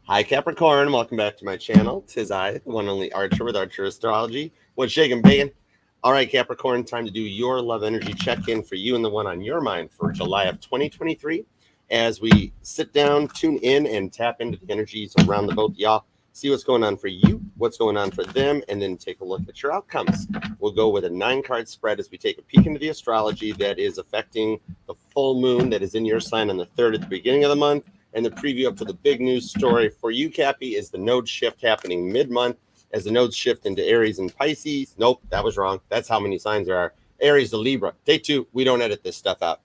Hi Capricorn, welcome back to my channel. Tis I, the one and only Archer with Archer Astrology. What's shaking, bacon? All right, Capricorn, time to do your love energy check-in for you and the one on your mind for July of 2023. As we sit down, tune in, and tap into the energies around the both of y'all. See what's going on for you, what's going on for them, and then take a look at your outcomes. We'll go with a 9-card spread as we take a peek into the astrology that is affecting the full moon that is in your sign on the 3rd at the beginning of the month. And the preview up to the big news story for you, Cappy, is the node shift happening mid-month as the nodes shift into Aries and Pisces. Nope, that was wrong. That's how many signs there are. Aries to Libra. Day 2, we don't edit this stuff out.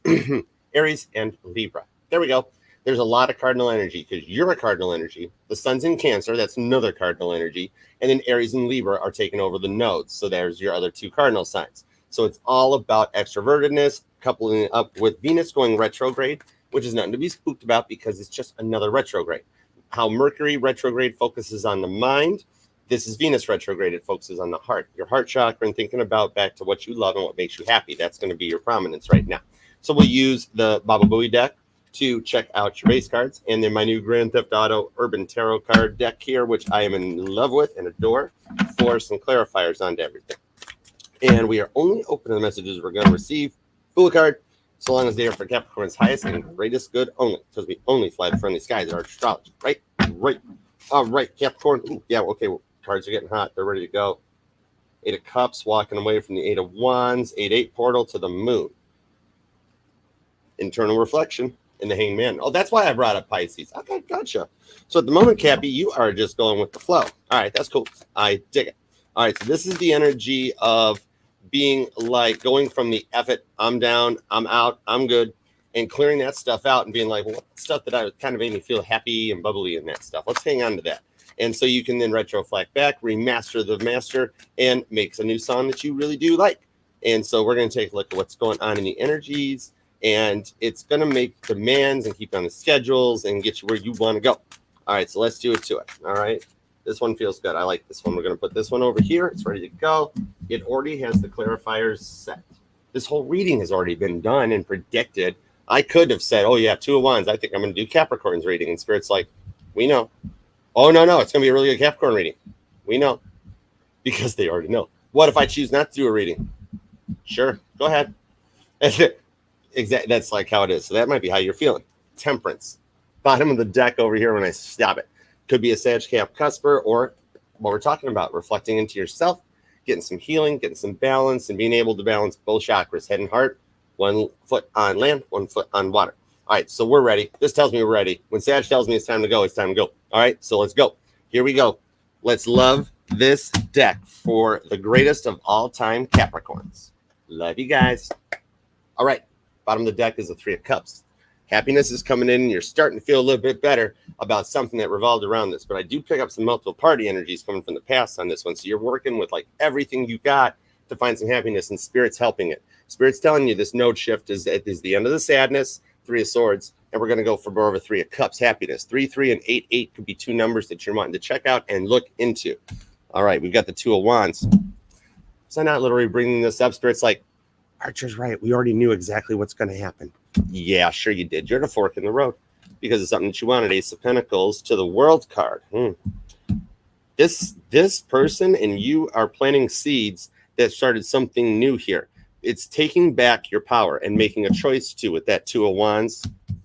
Aries and Libra. There we go. There's a lot of cardinal energy because you're a cardinal energy. The sun's in Cancer. That's another cardinal energy. And then Aries and Libra are taking over the nodes. So there's your other 2 cardinal signs. So it's all about extrovertedness, coupling it up with Venus going retrograde, which is nothing to be spooked about because it's just another retrograde. How Mercury retrograde focuses on the mind, this is Venus retrograde. It focuses on the heart, your heart chakra, and thinking about back to what you love and what makes you happy. That's going to be your prominence right now. So we'll use the Baba Booey deck to check out your base cards, and then my new Grand Theft Auto Urban Tarot card deck here, which I am in love with and adore, for some clarifiers onto everything. And we are only opening the messages we're going to receive. Fool card, so long as they are for Capricorn's highest and greatest good only, because we only fly the friendly skies at our astrology, right? Right. All right, Capricorn. Ooh, yeah, okay, well, cards are getting hot. They're ready to go. 8 of Cups, walking away from the 8 of Wands, 8-8 portal to the moon. Internal reflection in the Hangman. Oh, that's why I brought up Pisces. Okay, gotcha. So at the moment, Cappy, you are just going with the flow. All right, that's cool. I dig it. All right, so this is the energy of being like going from the F it, I'm down, I'm out, I'm good, and clearing that stuff out and being like, well, what stuff that I kind of made me feel happy and bubbly and that stuff. Let's hang on to that. And so you can then retroflect back, remaster the master, and makes a new song that you really do like. And so we're going to take a look at what's going on in the energies, and it's going to make demands and keep on the schedules and get you where you want to go. All right, so let's do it to it. All right. This one feels good. I like this one. We're going to put this one over here. It's ready to go. It already has the clarifiers set. This whole reading has already been done and predicted. I could have said, oh, yeah, 2 of Wands. I think I'm going to do Capricorn's reading. And Spirit's like, we know. Oh, no, it's going to be a really good Capricorn reading. We know. Because they already know. What if I choose not to do a reading? Sure. Go ahead. Exactly. That's like how it is. So that might be how you're feeling. Temperance. Bottom of the deck over here when I stop it. Could be a Sag Cap Cusper, or what we're talking about, reflecting into yourself, getting some healing, getting some balance, and being able to balance both chakras, head and heart, 1 foot on land, 1 foot on water. All right, so we're ready. This tells me we're ready. When Sag tells me it's time to go, it's time to go. All right, so let's go. Here we go. Let's love this deck for the greatest of all time Capricorns. Love you guys. All right, bottom of the deck is the 3 of Cups. Happiness is coming in, and you're starting to feel a little bit better about something that revolved around this. But I do pick up some multiple party energies coming from the past on this one. So you're working with like everything you got to find some happiness, and Spirit's helping it. Spirit's telling you this node shift is the end of the sadness, 3 of Swords, and we're going to go for more of a 3 of Cups happiness. 3, 3, and 8, 8 could be 2 numbers that you're wanting to check out and look into. All right, we've got the 2 of Wands. So I'm not literally bringing this up. Spirit's like, Archer's right. We already knew exactly what's going to happen. Yeah, sure you did. You're at a fork in the road because it's something that you wanted. Ace of Pentacles to the World card. This person and you are planting seeds that started something new here. It's taking back your power and making a choice to with that 2 of Wands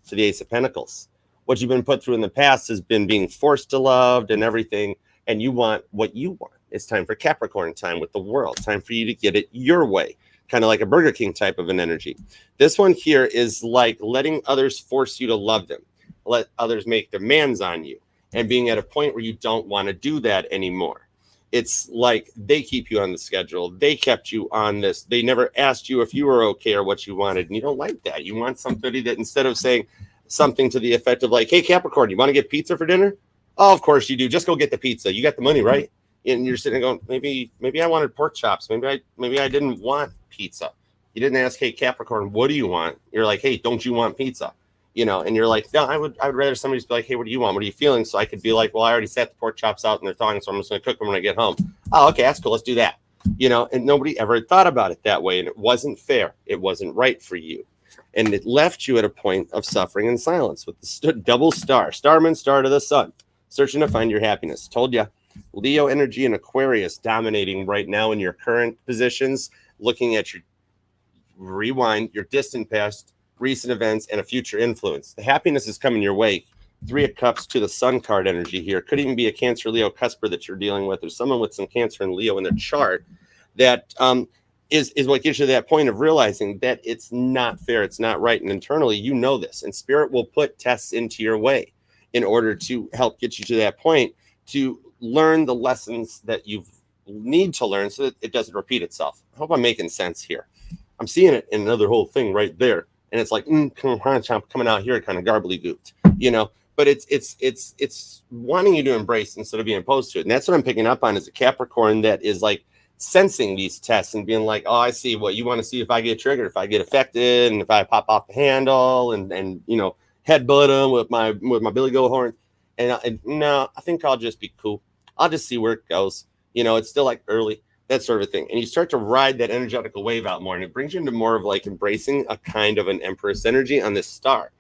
to the Ace of Pentacles. What you've been put through in the past has been being forced to love and everything, and you want what you want. It's time for Capricorn time with the World. Time for you to get it your way. Kind of like a Burger King type of an energy. This one here is like letting others force you to love them. Let others make demands on you and being at a point where you don't want to do that anymore. It's like they keep you on the schedule. They kept you on this. They never asked you if you were okay or what you wanted. And you don't like that. You want somebody that instead of saying something to the effect of like, hey, Capricorn, you want to get pizza for dinner? Oh, of course you do. Just go get the pizza. You got the money, right? And you're sitting there going, maybe I wanted pork chops. Maybe I didn't want pizza. You didn't ask, hey, Capricorn, what do you want? You're like, hey, don't you want pizza? And you're like, no, I would rather somebody just be like, hey, what do you want? What are you feeling? So I could be like, well, I already set the pork chops out and they're thawing, so I'm just going to cook them when I get home. Oh, okay, that's cool. Let's do that. And nobody ever thought about it that way. And it wasn't fair. It wasn't right for you. And it left you at a point of suffering and silence with the double star, Starman, star to the sun. searching to find your happiness. Told you. Leo energy and Aquarius dominating right now in your current positions, looking at your rewind, your distant past, recent events, and a future influence. The happiness is coming your way. Three of Cups to the Sun card energy here. Could even be a Cancer, Leo, cusper that you're dealing with, or someone with some Cancer and Leo in their chart that is what gets you to that point of realizing that it's not fair, it's not right, and internally you know this, and Spirit will put tests into your way in order to help get you to that point to learn the lessons that you need to learn so that it doesn't repeat itself. I hope I'm making sense here. I'm seeing it in another whole thing right there, and it's like coming out here kind of garbly gooped, you know. But it's wanting you to embrace instead of being opposed to it, and that's what I'm picking up on as a Capricorn that is like sensing these tests and being like, oh, I see what you want to see if I get triggered, if I get affected, and if I pop off the handle and you know headbutt them with my billy goat horn, and no, I think I'll just be cool. I'll just see where it goes. You know, it's still like early, that sort of thing. And you start to ride that energetical wave out more, and it brings you into more of like embracing a kind of an Empress energy on this star.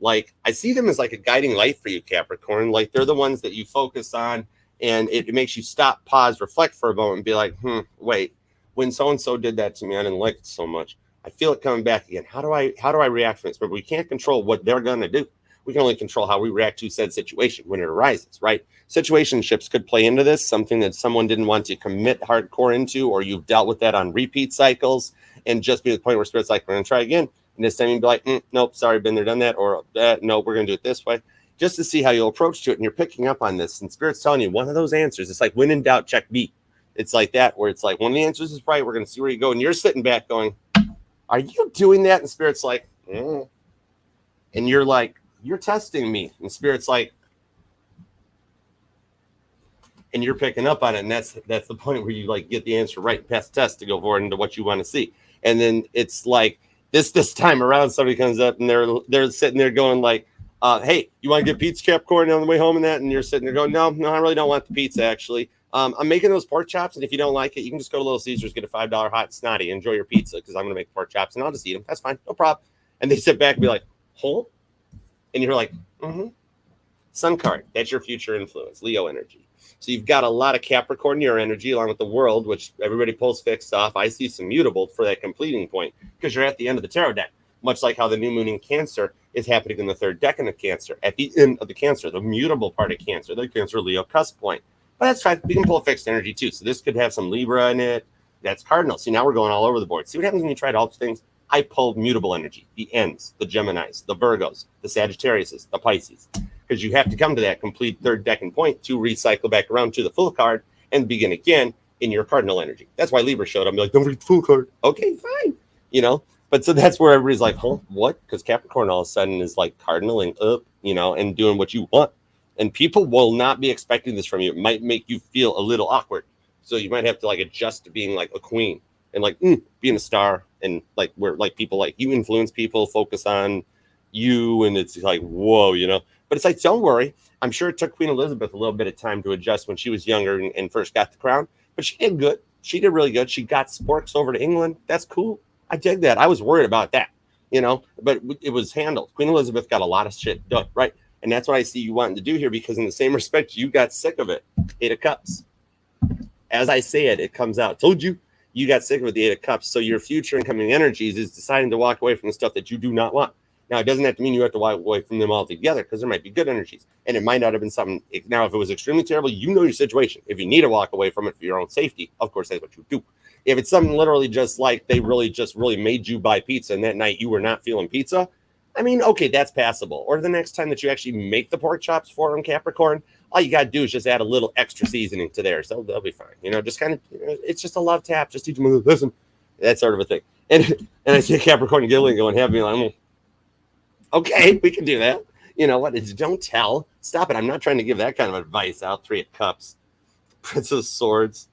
Like I see them as like a guiding light for you, Capricorn. Like they're the ones that you focus on, and it makes you stop, pause, reflect for a moment, and be like, wait, when so and so did that to me, I didn't like it so much. I feel it coming back again. How do I react to this? But we can't control what they're gonna do. We can only control how we react to said situation when it arises, right? Situationships could play into this, something that someone didn't want to commit hardcore into, or you've dealt with that on repeat cycles, and just be to the point where Spirit's like, we're gonna try again. And this time you'd be like, nope, sorry, been there, done that, or no, we're going to do it this way, just to see how you'll approach to it. And you're picking up on this, and Spirit's telling you one of those answers. It's like when in doubt, check B. It's like that, where it's like one of the answers is right. We're going to see where you go, and you're sitting back going, "Are you doing that?" And Spirit's like, and you're like, "You're testing me," and Spirit's like, and you're picking up on it, and that's the point where you like get the answer right, pass the test to go forward into what you want to see, and then it's like. This time around, somebody comes up and they're sitting there going like, "Hey, you want to get pizza, Capricorn, on the way home and that?" And you're sitting there going, "No, I really don't want the pizza. Actually, I'm making those pork chops, and if you don't like it, you can just go to Little Caesars, get a $5 hot and snotty, enjoy your pizza because I'm going to make pork chops and I'll just eat them. That's fine, no problem." And they sit back and be like, "Huh?" And you're like, Sun card. That's your future influence, Leo energy. So you've got a lot of Capricorn your energy along with the world, which everybody pulls fixed off. I see some mutable for that completing point because you're at the end of the tarot deck, much like how the new moon in Cancer is happening in the third decan of Cancer. At the end of the Cancer, the mutable part of Cancer, the Cancer Leo cusp point. But that's fine. We can pull fixed energy too. So this could have some Libra in it. That's cardinal. See, now we're going all over the board. See what happens when you try to alter things? I pulled mutable energy, the Ends, the Geminis, the Virgos, the Sagittariuses, the Pisces. Because you have to come to that complete third decan point to recycle back around to the full card and begin again in your cardinal energy. That's why Libra showed up. I'm like, don't read the full card. Okay, fine. You know, but so that's where everybody's like, huh, what? Because Capricorn all of a sudden is like cardinaling up, you know, and doing what you want. And people will not be expecting this from you. It might make you feel a little awkward. So you might have to like adjust to being like a queen and like being a star. And like where like people like you influence people, focus on you. And it's like, whoa, you know. But it's like, don't worry. I'm sure it took Queen Elizabeth a little bit of time to adjust when she was younger and first got the crown. But she did good. She did really good. She got sporks over to England. That's cool. I dig that. I was worried about that, you know, but it was handled. Queen Elizabeth got a lot of shit done, right? And that's what I see you wanting to do here, because in the same respect, you got sick of it. 8 of Cups. As I say it, it comes out. Told you, you got sick of the 8 of Cups. So your future incoming energies is deciding to walk away from the stuff that you do not want. Now, it doesn't have to mean you have to walk away from them altogether, because there might be good energies. And it might not have been something. Now, if it was extremely terrible, you know your situation. If you need to walk away from it for your own safety, of course, that's what you do. If it's something literally just like they really made you buy pizza and that night you were not feeling pizza, I mean, okay, that's passable. Or the next time that you actually make the pork chops for them, Capricorn, all you got to do is just add a little extra seasoning to theirs. So they'll be fine. You know, just kind of, it's just a love tap. Just teach them a lesson. That sort of a thing. And I see Capricorn giggling going, have me like, okay, we can do that. You know what? Don't tell. Stop it. I'm not trying to give that kind of advice out. 3 of Cups. Prince of Swords.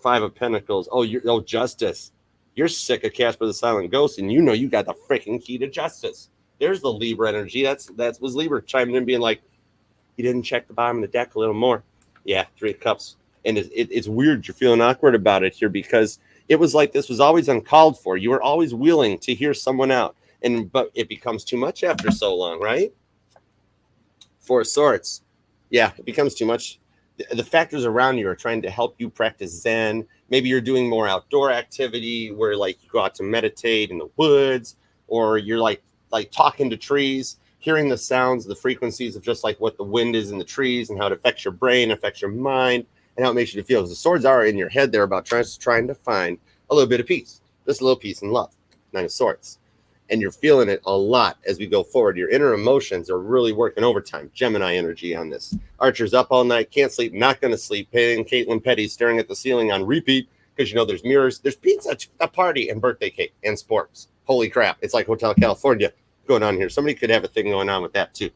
5 of Pentacles. Oh, Justice. You're sick of Casper the Silent Ghost, and you know you got the freaking key to justice. There's the Libra energy. That was Libra chiming in, being like, you didn't check the bottom of the deck a little more. Yeah, 3 of Cups. And it's weird. You're feeling awkward about it here, because it was like this was always uncalled for. You were always willing to hear someone out. But it becomes too much after so long, right? 4 of Swords. Yeah, it becomes too much. The factors around you are trying to help you practice Zen. Maybe you're doing more outdoor activity where like you go out to meditate in the woods, or you're like talking to trees, hearing the sounds, the frequencies of just like what the wind is in the trees and how it affects your brain, affects your mind, and how it makes you feel. The swords are in your head. They're about trying to find a little bit of peace, just a little peace and love. Nine of Swords. And you're feeling it a lot as we go forward. Your inner emotions are really working overtime. Gemini energy on this. Archer's up all night, can't sleep, not going to sleep. Paying Caitlin Petty, staring at the ceiling on repeat because you know there's mirrors, there's pizza, a party, and birthday cake and sports. Holy crap! It's like Hotel California going on here. Somebody could have a thing going on with that too.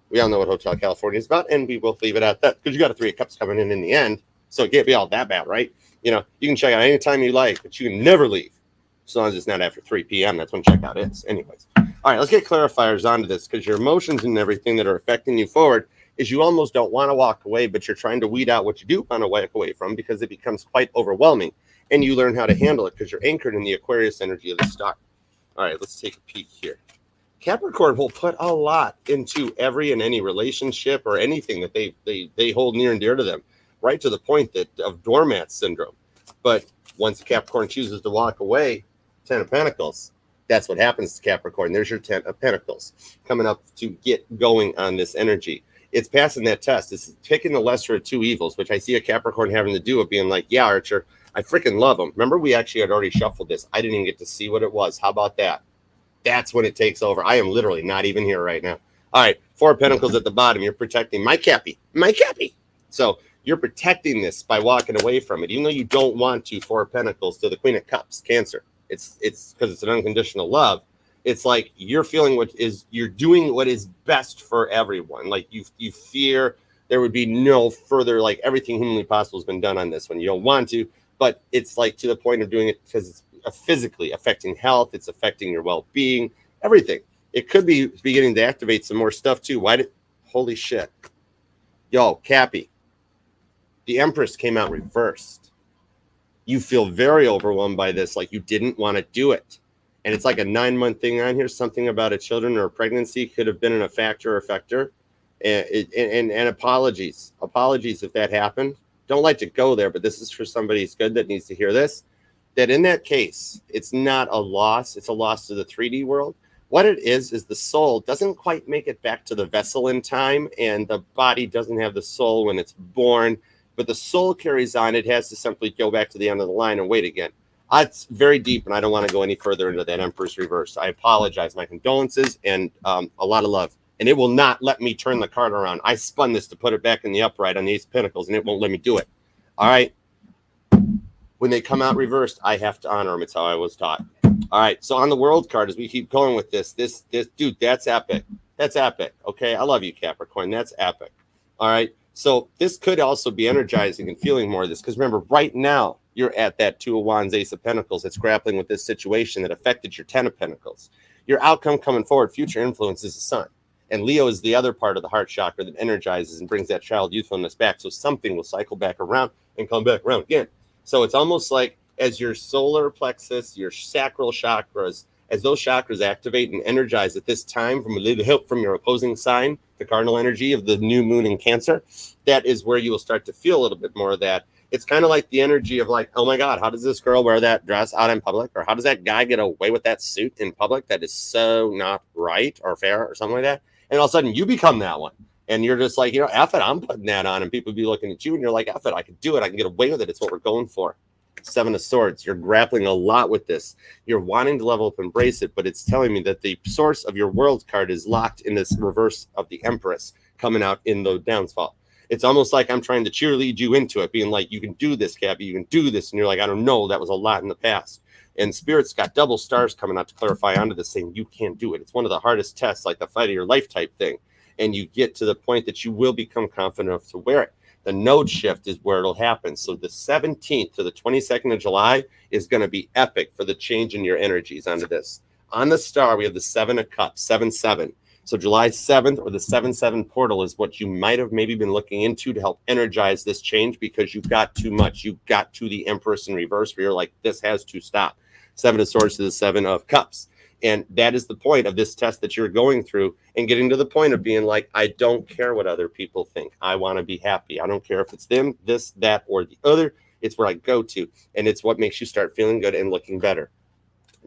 We all know what Hotel California is about, and we will leave it at that because you got a Three of Cups coming in the end, so it can't be all that bad, right? You know, you can check out anytime you like, but you can never leave. As long as it's not after 3 p.m., that's when checkout is. Anyways. All right, let's get clarifiers onto this because your emotions and everything that are affecting you forward is you almost don't want to walk away, but you're trying to weed out what you do want to walk away from because it becomes quite overwhelming. And you learn how to handle it because you're anchored in the Aquarius energy of the star. All right, let's take a peek here. Capricorn will put a lot into every and any relationship or anything that they hold near and dear to them, right to the point that of doormat syndrome. But once Capricorn chooses to walk away, 10 of Pentacles, that's what happens to Capricorn. There's your 10 of Pentacles coming up to get going on this energy. It's passing that test. It's picking the lesser of two evils, which I see a Capricorn having to do of being like, yeah, Archer, I freaking love him. Remember, we actually had already shuffled this. I didn't even get to see what it was. How about that? That's when it takes over. I am literally not even here right now. All right, 4 of Pentacles at the bottom. You're protecting my Cappy. So you're protecting this by walking away from it, even though you don't want to. 4 of Pentacles to the Queen of Cups, Cancer. It's because it's an unconditional love. It's like you're feeling you're doing what is best for everyone. Like you fear there would be no further, like everything humanly possible has been done on this one. You don't want to, but it's like to the point of doing it because it's physically affecting health. It's affecting your well-being, everything. It could be beginning to activate some more stuff too. Holy shit. Yo, Cappy, the Empress came out reversed. You feel very overwhelmed by this, like you didn't want to do it. And it's like a 9-month thing on here. Something about a children or a pregnancy could have been a factor or effector. And apologies if that happened. Don't like to go there, but this is for somebody who's good that needs to hear this. That in that case, it's not a loss. It's a loss to the 3D world. What it is the soul doesn't quite make it back to the vessel in time, and the body doesn't have the soul when it's born. But the soul carries on. It has to simply go back to the end of the line and wait again. It's very deep, and I don't want to go any further into that Empress reverse. I apologize. My condolences and a lot of love. And it will not let me turn the card around. I spun this to put it back in the upright on the Ace of Pentacles, and it won't let me do it. All right. When they come out reversed, I have to honor them. It's how I was taught. All right. So on the World card, as we keep going with this dude, that's epic. That's epic. Okay. I love you, Capricorn. That's epic. All right. So this could also be energizing and feeling more of this because remember, right now you're at that 2 of Wands, Ace of Pentacles. It's grappling with this situation that affected your 10 of Pentacles. Your outcome coming forward, future influence is the sun. And Leo is the other part of the heart chakra that energizes and brings that child youthfulness back. So something will cycle back around and come back around again. So it's almost like as your solar plexus, your sacral chakras, as those chakras activate and energize at this time from a little help from your opposing sign, the cardinal energy of the new moon in Cancer, that is where you will start to feel a little bit more of that. It's kind of like the energy of like, oh my God, how does this girl wear that dress out in public? Or how does that guy get away with that suit in public? That is so not right or fair or something like that. And all of a sudden you become that one. And you're just like, you know, F it, I'm putting that on. And people be looking at you and you're like, F it, I can do it. I can get away with it. It's what we're going for. 7 of Swords. You're grappling a lot with this. You're wanting to level up, embrace it, but it's telling me that the source of your World card is locked in this reverse of the Empress coming out in the downfall. It's almost like I'm trying to cheerlead you into it, being like, you can do this, Cappy, you can do this. And you're like, I don't know, that was a lot in the past. And Spirit's got double stars coming out to clarify onto this, saying you can't do it. It's one of the hardest tests, like the fight of your life type thing. And you get to the point that you will become confident enough to wear it. The node shift is where it'll happen. So the 17th to the 22nd of July is going to be epic for the change in your energies onto this. On the star, we have the 7 of Cups, 7-7. So July 7th or the 7-7 portal is what you might have maybe been looking into to help energize this change because you've got too much. You got to the Empress in reverse where you're like, this has to stop. 7 of Swords to the 7 of Cups. And that is the point of this test that you're going through, and getting to the point of being like, I don't care what other people think. I want to be happy. I don't care if it's them, this, that, or the other. It's where I go to. And it's what makes you start feeling good and looking better.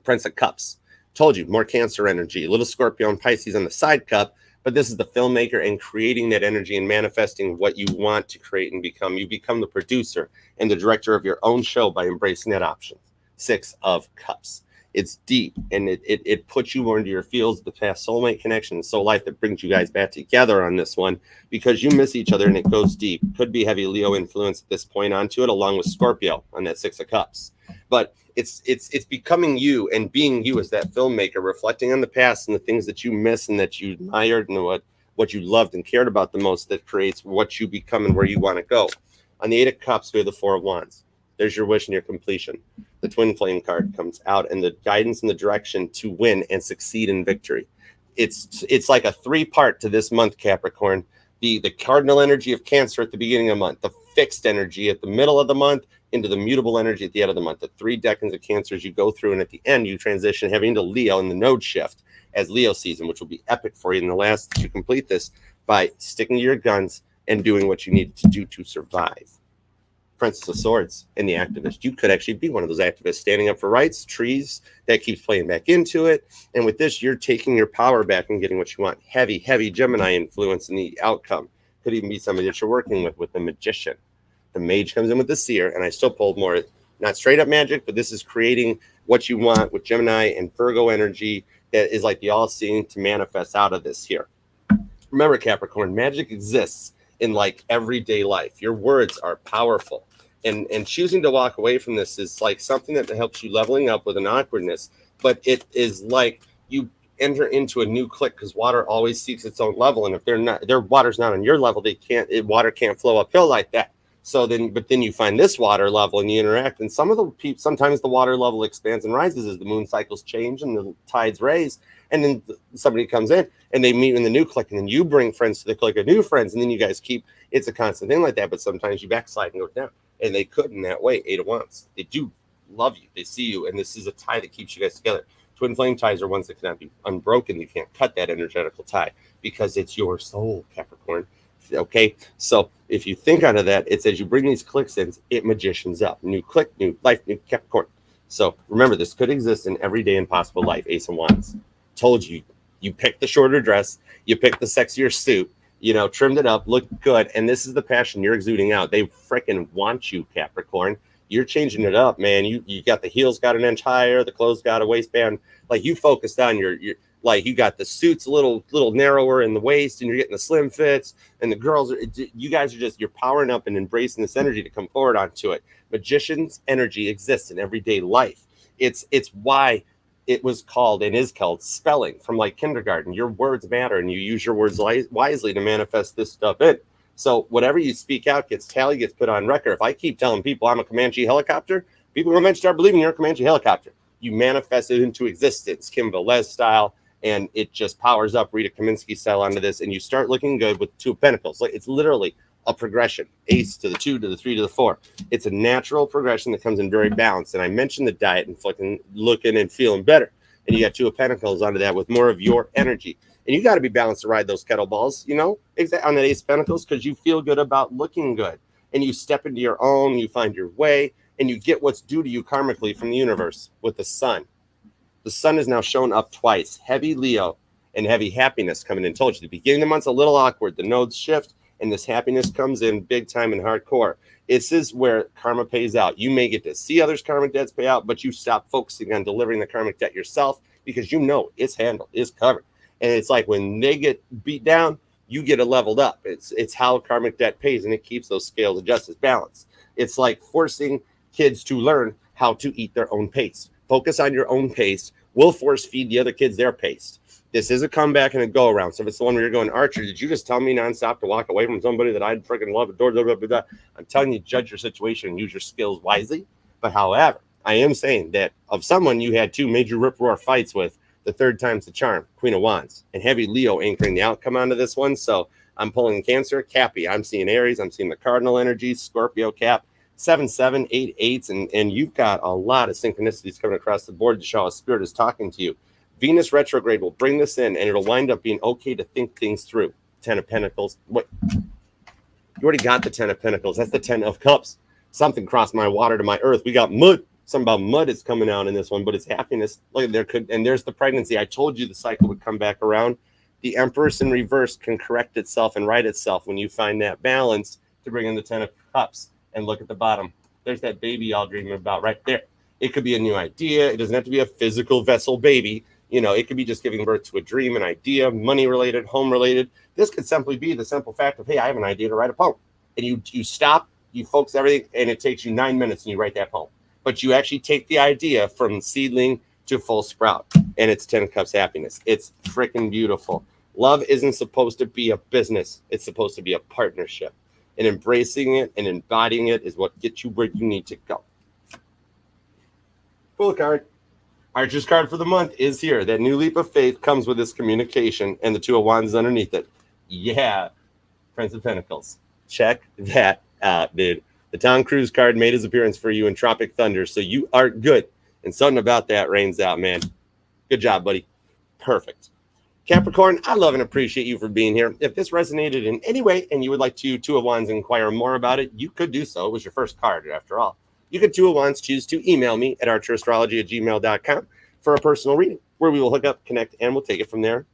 Prince of Cups. Told you, more Cancer energy. A little Scorpio and Pisces on the side cup. But this is the filmmaker and creating that energy and manifesting what you want to create and become. You become the producer and the director of your own show by embracing that option. 6 of Cups. It's deep, and it puts you more into your fields, the past soulmate connection, and soul life that brings you guys back together on this one, because you miss each other and it goes deep. Could be heavy Leo influence at this point onto it, along with Scorpio on that 6 of Cups. But it's becoming you and being you as that filmmaker, reflecting on the past and the things that you miss and that you admired and what you loved and cared about the most, that creates what you become and where you want to go. On the 8 of Cups, we have the 4 of Wands. There's your wish and your completion. The twin flame card comes out, and the guidance and the direction to win and succeed in victory. It's like a 3-part to this month, Capricorn. The cardinal energy of Cancer at the beginning of the month, the fixed energy at the middle of the month, into the mutable energy at the end of the month. The 3 decans of Cancers you go through, and at the end you transition heavy into Leo in the node shift as Leo season, which will be epic for you in the last to complete this by sticking to your guns and doing what you need to do to survive. Princess of Swords and the activist. You could actually be one of those activists standing up for rights, trees, that keeps playing back into it. And with this, you're taking your power back and getting what you want. Heavy Gemini influence in the outcome. Could even be somebody that you're working with the Magician. The Mage comes in with the Seer, and I still pulled more, not straight up magic, but this is creating what you want with Gemini and Virgo energy that is like the all-seeing to manifest out of this here. Remember, Capricorn, magic exists in like everyday life. Your words are powerful. And choosing to walk away from this is like something that helps you leveling up with an awkwardness. But it is like you enter into a new clique, because water always seeks its own level. And if their water's not on your level, water can't flow uphill like that. So then you find this water level and you interact. And sometimes the water level expands and rises as the moon cycles change and the tides raise. And then somebody comes in and they meet in the new clique, and then you bring friends to the clique of new friends, and then you guys it's a constant thing like that. But sometimes you backslide and go down. And they could in that way. 8 of Wands. They do love you. They see you. And this is a tie that keeps you guys together. Twin flame ties are ones that cannot be unbroken. You can't cut that energetical tie because it's your soul, Capricorn. Okay? So if you think out of that, it's as you bring these clicks in, it magicians up. New click, new life, new Capricorn. So remember, this could exist in everyday and possible life. Ace of Wands. Told you. You picked the shorter dress. You picked the sexier suit. Trimmed it up, looked good. And this is the passion you're exuding out. They freaking want you, Capricorn. You're changing it up, man. You got the heels got an inch higher, the clothes got a waistband. Like you focused on your like you got the suits a little narrower in the waist, and you're getting the slim fits. And the girls, you guys are you're powering up and embracing this energy to come forward onto it. Magician's energy exists in everyday life. It's why it was called and is called spelling from like kindergarten. Your words matter, and you use your words wisely to manifest this stuff in. So whatever you speak out gets put on record. If I keep telling people I'm a Comanche helicopter, people will eventually start believing you're a Comanche helicopter. You manifest it into existence, Kim Velez style, and it just powers up Rita Kaminsky style onto this, and you start looking good with 2 of Pentacles. Like it's literally a progression. Ace to the 2 to the 3 to the 4. It's a natural progression that comes in very balanced. And I mentioned the diet and fucking looking and feeling better. And you got 2 of Pentacles onto that with more of your energy. And you got to be balanced to ride those kettlebells, on that Ace of Pentacles, because you feel good about looking good. And you step into your own, you find your way, and you get what's due to you karmically from the universe with the sun. The sun is now shown up twice. Heavy Leo and heavy happiness coming in. Told you, the beginning of the month's a little awkward. The nodes shift, and this happiness comes in big time and hardcore. This is where karma pays out. You may get to see others' karmic debts pay out, but you stop focusing on delivering the karmic debt yourself because it's handled, it's covered. And it's like when they get beat down, you get it leveled up. It's how karmic debt pays, and it keeps those scales of justice balanced. It's like forcing kids to learn how to eat their own pace. Focus on your own pace. We'll force feed the other kids their pace. This is a comeback and a go around. So if it's the one where you're going, Archer, did you just tell me nonstop to walk away from somebody that I'd freaking love, adore, blah, blah, blah, blah. I'm telling you, judge your situation and use your skills wisely. But however, I am saying that of someone you had 2 major rip-roar fights with, the 3rd time's the charm, Queen of Wands, and heavy Leo anchoring the outcome onto this one. So I'm pulling Cancer, Cappy. I'm seeing Aries. I'm seeing the cardinal energies, Scorpio, Cap, 7, 7, 8, 8s. And you've got a lot of synchronicities coming across the board to show how Spirit is talking to you. Venus retrograde will bring this in, and it'll wind up being okay to think things through. 10 of Pentacles. What? You already got the 10 of Pentacles. That's the 10 of Cups. Something crossed my water to my earth. We got mud. Something about mud is coming out in this one, but it's happiness. Look, and there's the pregnancy. I told you the cycle would come back around. The Empress in reverse can correct itself and right itself when you find that balance to bring in the 10 of Cups. And look at the bottom. There's that baby y'all dreaming about right there. It could be a new idea. It doesn't have to be a physical vessel baby. You know, it could be just giving birth to a dream, an idea, money related, home related. This could simply be the simple fact of, hey, I have an idea to write a poem. And you stop, you focus everything, and it takes you 9 minutes and you write that poem. But you actually take the idea from seedling to full sprout. And it's 10 of Cups happiness. It's freaking beautiful. Love isn't supposed to be a business. It's supposed to be a partnership. And embracing it and embodying it is what gets you where you need to go. Full card. Archer's card for the month is here. That new leap of faith comes with this communication, and the 2 of Wands underneath it. Yeah. Prince of Pentacles. Check that out, dude. The Tom Cruise card made his appearance for you in Tropic Thunder, so you are good. And something about that rains out, man. Good job, buddy. Perfect. Capricorn, I love and appreciate you for being here. If this resonated in any way and you would like to 2 of Wands inquire more about it, you could do so. It was your first card, after all. You could 2 of Wands choose to email me at archerastrology@gmail.com for a personal reading, where we will hook up, connect, and we'll take it from there.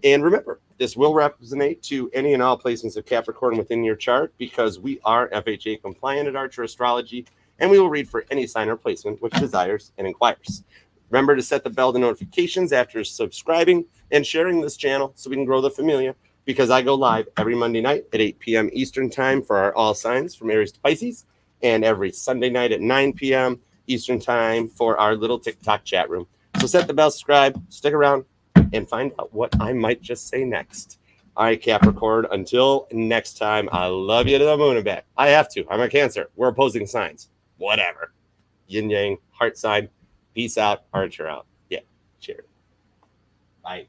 And remember, this will resonate to any and all placements of Capricorn within your chart, because we are FHA compliant at Archer Astrology, and we will read for any sign or placement which desires and inquires. Remember to set the bell to notifications after subscribing and sharing this channel so we can grow the familia, because I go live every Monday night at 8 p.m. Eastern time for our all signs from Aries to Pisces, and every Sunday night at 9 p.m. Eastern time for our little TikTok chat room. So set the bell, subscribe, stick around, and find out what I might just say next. All right, Capricorn, until next time, I love you to the moon and back. I have to. I'm a Cancer. We're opposing signs. Whatever. Yin yang, heart sign. Peace out. Archer out. Yeah. Cheers. Bye.